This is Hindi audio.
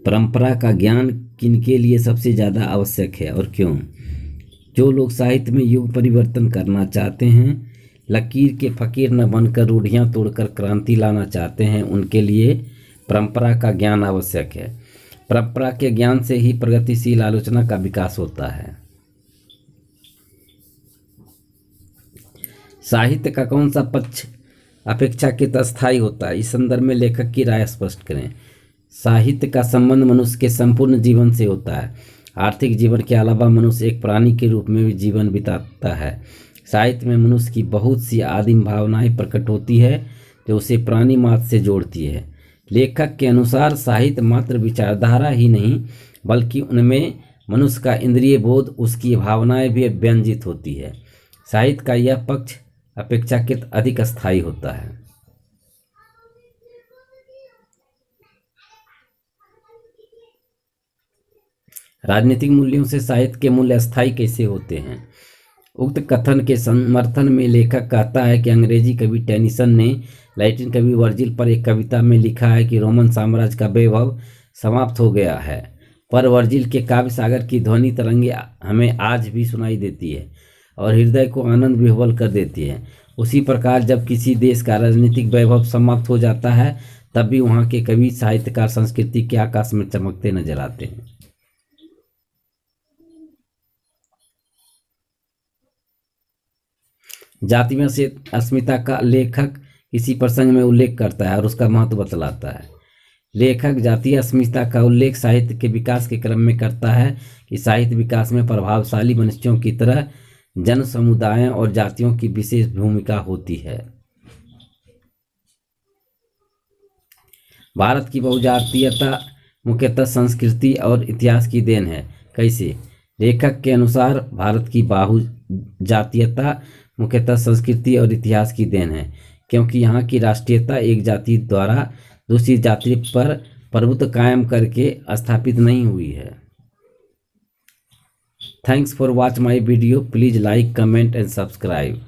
परंपरा का ज्ञान किनके लिए सबसे ज़्यादा आवश्यक है और क्यों? जो लोग साहित्य में युग परिवर्तन करना चाहते हैं, लकीर के फकीर न बनकर रूढ़ियाँ तोड़कर क्रांति लाना चाहते हैं, उनके लिए परंपरा का ज्ञान आवश्यक है। परंपरा के ज्ञान से ही प्रगतिशील आलोचना का विकास होता है। साहित्य का कौन सा पक्ष अपेक्षाकृत अस्थायी होता है? इस संदर्भ में लेखक की राय स्पष्ट करें। साहित्य का संबंध मनुष्य के संपूर्ण जीवन से होता है। आर्थिक जीवन के अलावा मनुष्य एक प्राणी के रूप में भी जीवन बिताता है। साहित्य में मनुष्य की बहुत सी आदिम भावनाएं प्रकट होती है जो उसे प्राणी मात्र से जोड़ती है। लेखक के अनुसार साहित्य मात्र विचारधारा ही नहीं बल्कि उनमें मनुष्य का इंद्रिय बोध, उसकी भावनाएं भी व्यंजित होती है। साहित्य का यह पक्ष अपेक्षाकृत अधिक स्थायी होता है। राजनीतिक मूल्यों से साहित्य के मूल्य अस्थायी कैसे होते हैं? उक्त कथन के समर्थन में लेखक कहता है कि अंग्रेजी कवि टेनिसन ने लैटिन कवि वर्जिल पर एक कविता में लिखा है कि रोमन साम्राज्य का वैभव समाप्त हो गया है, पर वर्जिल के काव्य सागर की ध्वनि तरंगे हमें आज भी सुनाई देती है और हृदय को आनंद विह्वल कर देती है। उसी प्रकार जब किसी देश का राजनीतिक वैभव समाप्त हो जाता है, तब भी वहाँ के कवि, साहित्यकार संस्कृति के आकाश में चमकते नजर आते हैं। जातियों से अस्मिता का लेखक किसी प्रसंग में उल्लेख करता है और उसका महत्व बतलाता है। लेखक जातीय अस्मिता का उल्लेख साहित्य के विकास के क्रम में करता है कि साहित्य विकास में प्रभावशाली मनुष्यों की तरह जन समुदायों और जातियों की विशेष भूमिका होती है। भारत की बहुजातीयता मुख्यतः संस्कृति और इतिहास की देन है। कैसे? लेखक के अनुसार भारत की बहुजातीयता मुख्यतः संस्कृति और इतिहास की देन है, क्योंकि यहाँ की राष्ट्रीयता एक जाति द्वारा दूसरी जाति पर प्रभुत्व कायम करके स्थापित नहीं हुई है। Thanks for watch my video. Please like, comment and subscribe.